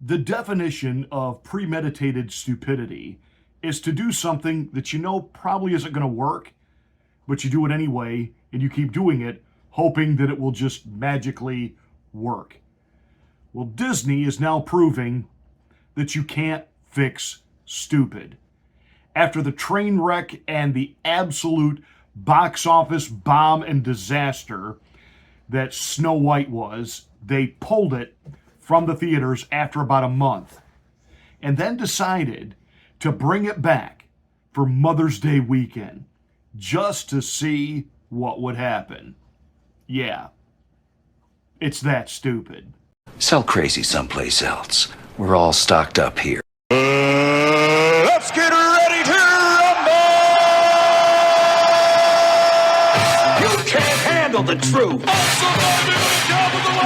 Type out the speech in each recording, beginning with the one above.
The definition of premeditated stupidity is to do something that you know probably isn't going to work, but you do it anyway, and you keep doing it, hoping that it will just magically work. Well, Disney is now proving that you can't fix stupid. After the train wreck and the absolute box office bomb and disaster that Snow White was, they pulled it from the theaters after about a month and then decided to bring it back for Mother's Day weekend just to see what would happen. Yeah, it's that stupid. Sell crazy someplace else. We're all stocked up here. Let's get ready to rumble! You can't handle the truth. I'm surviving at the top of the line!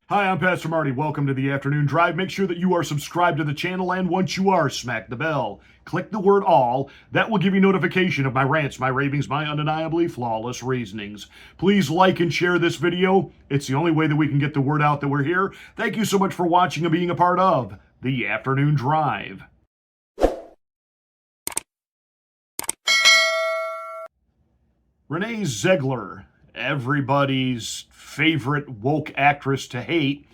Hi, I'm Pastor Marty. Welcome to the Afternoon Drive. Make sure that you are subscribed to the channel, and once you are, smack the bell. Click the word all. That will give you notification of my rants, my ravings, my undeniably flawless reasonings. Please like and share this video. It's the only way that we can get the word out that we're here. Thank you so much for watching and being a part of the Afternoon Drive. Renee Zegler, everybody's favorite woke actress to hate,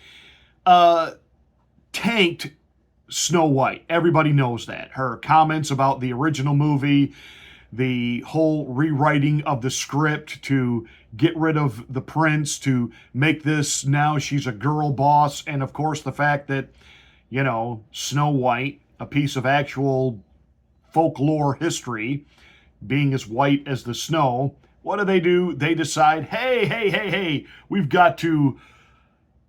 tanked Snow White. Everybody knows that. Her comments about the original movie, the whole rewriting of the script to get rid of the prince, to make this now she's a girl boss, and of course the fact that, you know, Snow White, a piece of actual folklore history, being as white as the snow. What do? They decide, hey, we've got to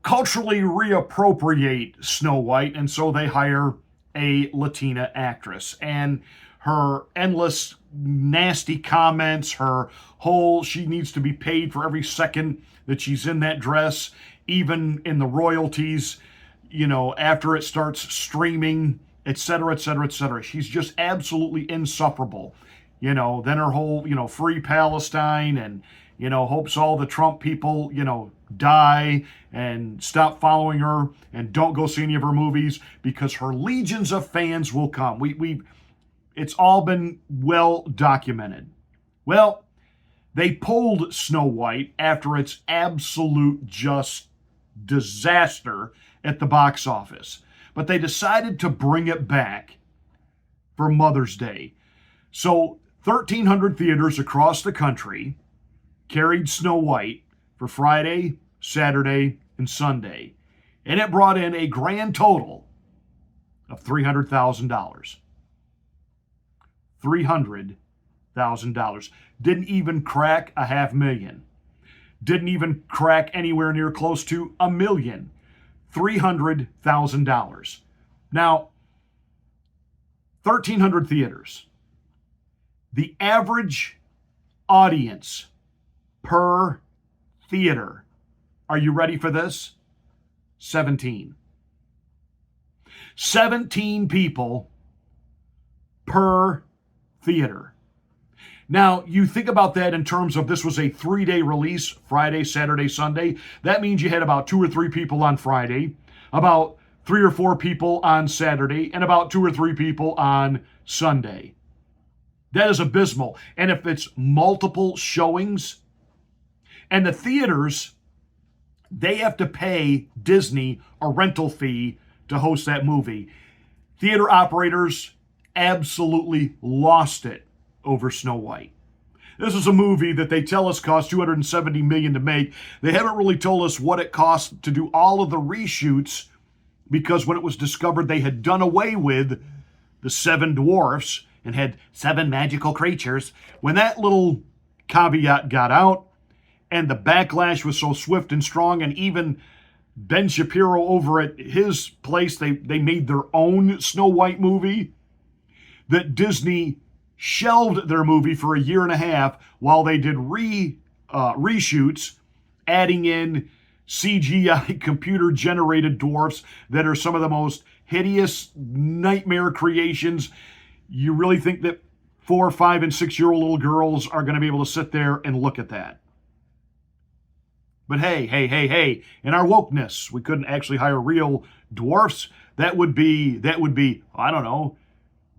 culturally reappropriate Snow White, and so they hire a Latina actress. And her endless nasty comments, her whole, she needs to be paid for every second that she's in that dress, even in the royalties, you know, after it starts streaming, etc., etc., etc. She's just absolutely insufferable. You know, then her whole, you know, free Palestine and, you know, hopes all the Trump people, you know, die and stop following her and don't go see any of her movies because her legions of fans will come. It's all been well documented. Well, they pulled Snow White after its absolute just disaster at the box office. But they decided to bring it back for Mother's Day. So 1,300 theaters across the country carried Snow White for Friday, Saturday, and Sunday. And it brought in a grand total of $300,000. $300,000. Didn't even crack $500,000. Didn't even crack anywhere near close to $1 million. $300,000. Now, 1,300 theaters. The average audience per theater, are you ready for this? 17. 17 people per theater. Now, you think about that in terms of this was a 3-day release, Friday, Saturday, Sunday. That means you had about 2 or 3 people on Friday, about 3 or 4 people on Saturday, and about 2 or 3 people on Sunday. That is abysmal. And if it's multiple showings, and the theaters, they have to pay Disney a rental fee to host that movie. Theater operators absolutely lost it over Snow White. This is a movie that they tell us cost $270 million to make. They haven't really told us what it cost to do all of the reshoots, because when it was discovered they had done away with the 7 dwarfs and had 7 magical creatures. When that little caveat got out and the backlash was so swift and strong, and even Ben Shapiro over at his place, they made their own Snow White movie, that Disney shelved their movie for 1.5 years while they did reshoots, adding in CGI computer-generated dwarfs that are some of the most hideous nightmare creations. You really think that 4, 5, and 6-year-old little girls are going to be able to sit there and look at that. But hey, in our wokeness, we couldn't actually hire real dwarfs. That would be, I don't know,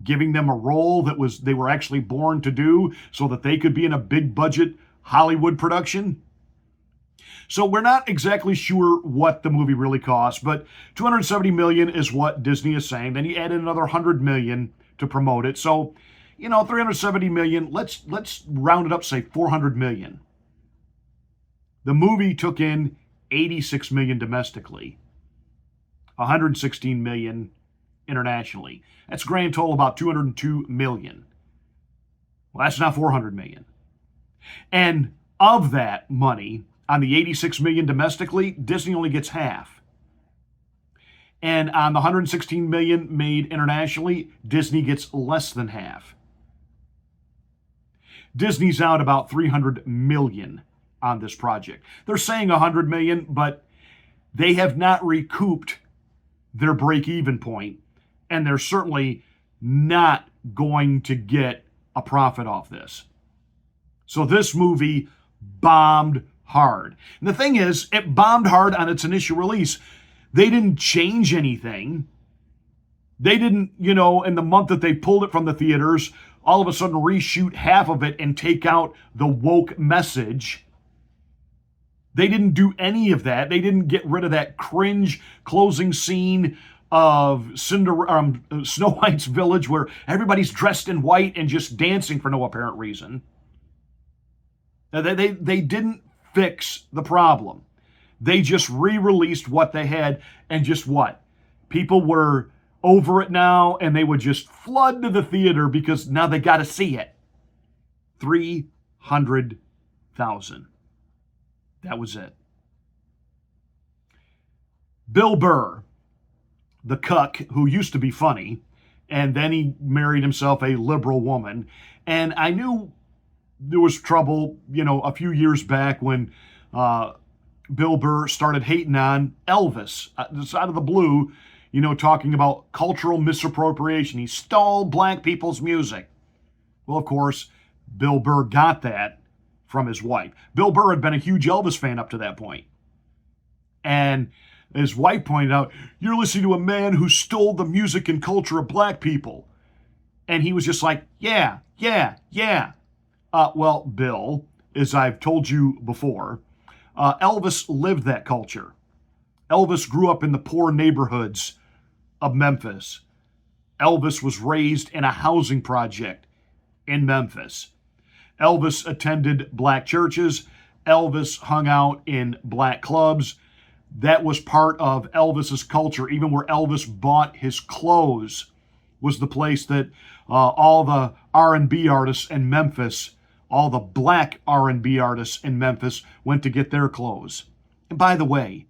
giving them a role they were actually born to do so that they could be in a big budget Hollywood production. So we're not exactly sure what the movie really cost, but $270 million is what Disney is saying. Then you add in another $100 million to promote it. So, $370 million, let's round it up, say $400 million. The movie took in $86 million domestically, $116 million internationally. That's a grand total about $202 million. Well, that's not $400 million. And of that money, on the $86 million domestically, Disney only gets half. And on the $116 million made internationally, Disney gets less than half. Disney's out about $300 million on this project. They're saying $100 million, but they have not recouped their break-even point, and they're certainly not going to get a profit off this. So this movie bombed hard. And the thing is, it bombed hard on its initial release. They didn't change anything. They didn't, in the month that they pulled it from the theaters, all of a sudden reshoot half of it and take out the woke message. They didn't do any of that. They didn't get rid of that cringe closing scene of Snow White's village where everybody's dressed in white and just dancing for no apparent reason. They didn't fix the problem. They just re-released what they had, and just what? People were over it now, and they would just flood to the theater because now they got to see it. 300,000. That was it. Bill Burr, the cuck who used to be funny, and then he married himself a liberal woman. And I knew there was trouble, a few years back when Bill Burr started hating on Elvis, just out of the blue, talking about cultural misappropriation. He stole black people's music. Well, of course, Bill Burr got that from his wife. Bill Burr had been a huge Elvis fan up to that point. And his wife pointed out, you're listening to a man who stole the music and culture of black people. And he was just like, yeah. Well, Bill, as I've told you before, Elvis lived that culture. Elvis grew up in the poor neighborhoods of Memphis. Elvis was raised in a housing project in Memphis. Elvis attended black churches. Elvis hung out in black clubs. That was part of Elvis's culture. Even where Elvis bought his clothes was the place that all the R&B artists in Memphis, all the black R&B artists in Memphis went to get their clothes. And by the way,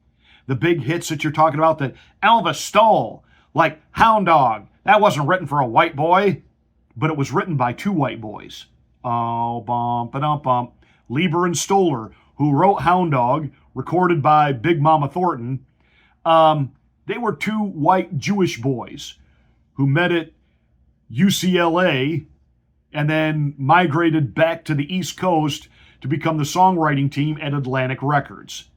the big hits that you're talking about that Elvis stole, like Hound Dog, that wasn't written for a white boy, but it was written by two white boys. Lieber and Stoller, who wrote Hound Dog, recorded by Big Mama Thornton. They were two white Jewish boys who met at UCLA and then migrated back to the East Coast to become the songwriting team at Atlantic Records.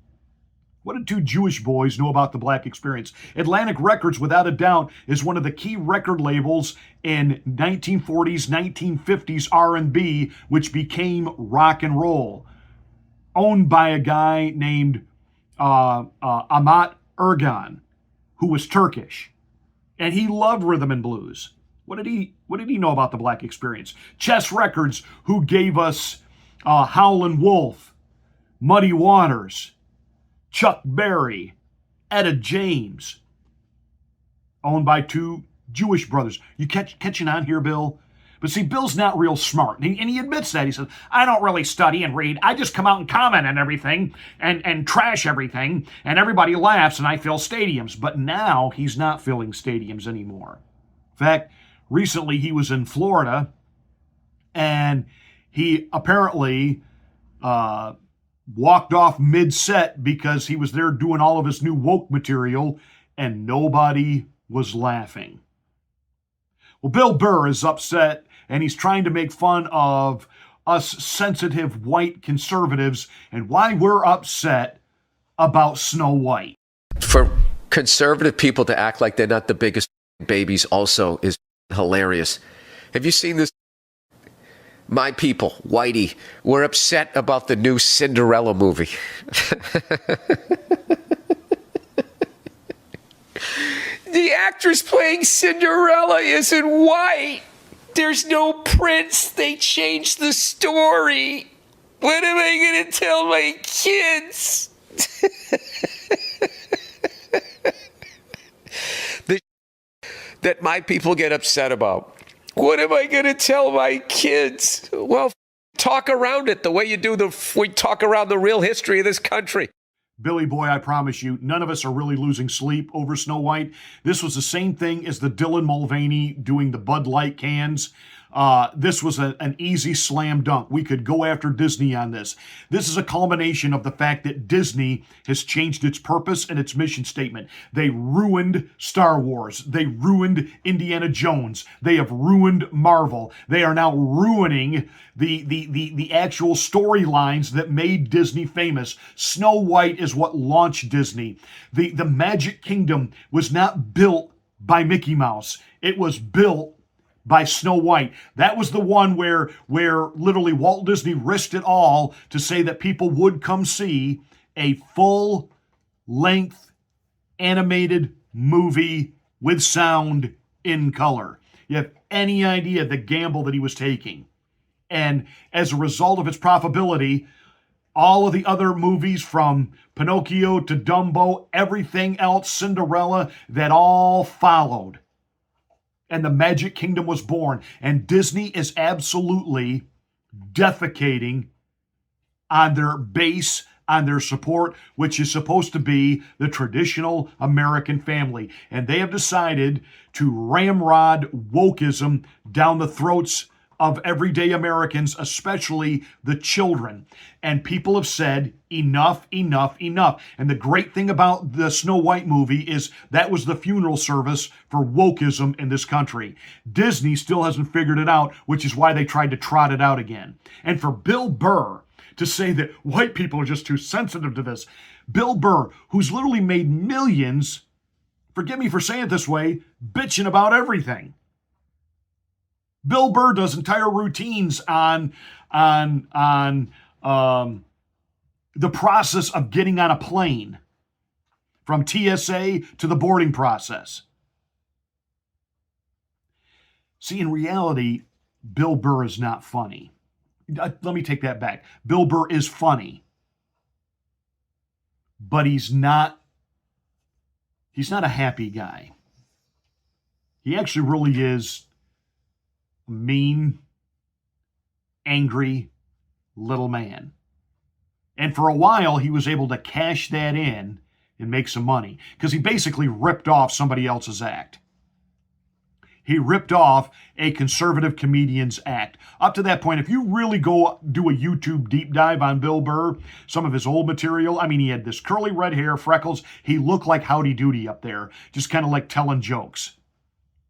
What did two Jewish boys know about the black experience? Atlantic Records, without a doubt, is one of the key record labels in 1940s, 1950s R&B, which became rock and roll. Owned by a guy named Amat Ergan, who was Turkish. And he loved rhythm and blues. What did he know about the black experience? Chess Records, who gave us Howlin' Wolf, Muddy Waters, Chuck Berry, Etta James, owned by two Jewish brothers. You catching on here, Bill? But see, Bill's not real smart, and he admits that. He says, I don't really study and read. I just come out and comment on everything and trash everything, and everybody laughs, and I fill stadiums. But now he's not filling stadiums anymore. In fact, recently he was in Florida, and he apparently walked off mid-set because he was there doing all of his new woke material, and nobody was laughing. Well, Bill Burr is upset and he's trying to make fun of us sensitive white conservatives and why we're upset about Snow White. For conservative people to act like they're not the biggest babies also is hilarious. Have you seen this? My people, Whitey, were upset about the new Cinderella movie. The actress playing Cinderella isn't white. There's no prince. They changed the story. What am I going to tell my kids? That my people get upset about. What am I going to tell my kids? Well, talk around it the way you do we talk around the real history of this country. Billy boy, I promise you, none of us are really losing sleep over Snow White. This was the same thing as the Dylan Mulvaney doing the Bud Light cans. This was an easy slam dunk. We could go after Disney on this. This is a culmination of the fact that Disney has changed its purpose and its mission statement. They ruined Star Wars. They ruined Indiana Jones. They have ruined Marvel. They are now ruining the actual storylines that made Disney famous. Snow White is what launched Disney. The Magic Kingdom was not built by Mickey Mouse. It was built by Snow White. That was the one where literally Walt Disney risked it all to say that people would come see a full-length animated movie with sound in color. You have any idea the gamble that he was taking? And as a result of its profitability, all of the other movies from Pinocchio to Dumbo, everything else, Cinderella, that all followed. And the Magic Kingdom was born. And Disney is absolutely defecating on their base, on their support, which is supposed to be the traditional American family. And they have decided to ramrod wokeism down the throats of everyday Americans, especially the children. And people have said, enough, enough, enough. And the great thing about the Snow White movie is that was the funeral service for wokeism in this country. Disney still hasn't figured it out, which is why they tried to trot it out again. And for Bill Burr to say that white people are just too sensitive to this, Bill Burr, who's literally made millions, forgive me for saying it this way, bitching about everything. Bill Burr does entire routines on the process of getting on a plane, from TSA to the boarding process. See, in reality, Bill Burr is not funny. Let me take that back. Bill Burr is funny, but he's not a happy guy. He actually really is mean, angry little man. And for a while, he was able to cash that in and make some money because he basically ripped off somebody else's act. He ripped off a conservative comedian's act. Up to that point, if you really go do a YouTube deep dive on Bill Burr, some of his old material, I mean, he had this curly red hair, freckles. He looked like Howdy Doody up there, just kind of like telling jokes.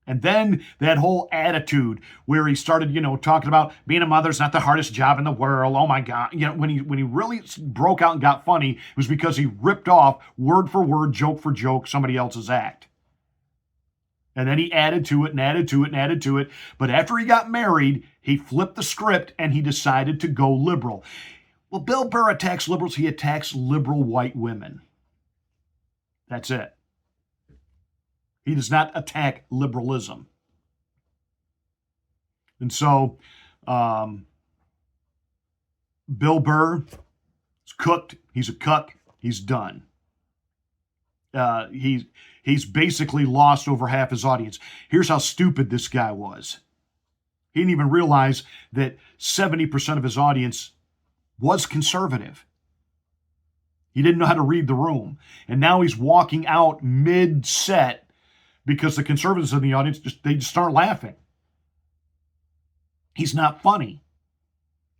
And then that whole attitude where he started, talking about being a mother's not the hardest job in the world. Oh my God. When he really broke out and got funny, it was because he ripped off word for word, joke for joke, somebody else's act. And then he added to it and added to it and added to it. But after he got married, he flipped the script and he decided to go liberal. Well, Bill Burr attacks liberals. He attacks liberal white women. That's it. He does not attack liberalism. And so, Bill Burr is cooked. He's a cuck. He's done. He's basically lost over half his audience. Here's how stupid this guy was. He didn't even realize that 70% of his audience was conservative. He didn't know how to read the room. And now he's walking out mid-set because the conservatives in the audience, just start laughing. He's not funny.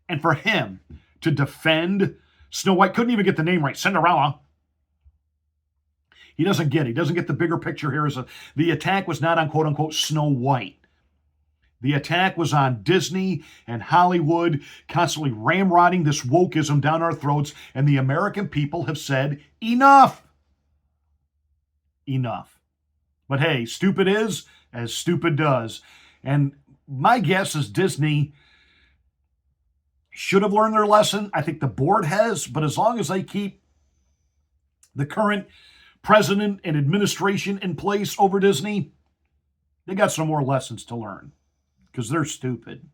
And for him to defend Snow White, couldn't even get the name right, Cinderella. He doesn't get it. He doesn't get the bigger picture here. The attack was not on quote-unquote Snow White. The attack was on Disney and Hollywood, constantly ramrodding this wokeism down our throats, and the American people have said, enough. Enough. But hey, stupid is as stupid does. And my guess is Disney should have learned their lesson. I think the board has, but as long as they keep the current president and administration in place over Disney, they got some more lessons to learn because they're stupid.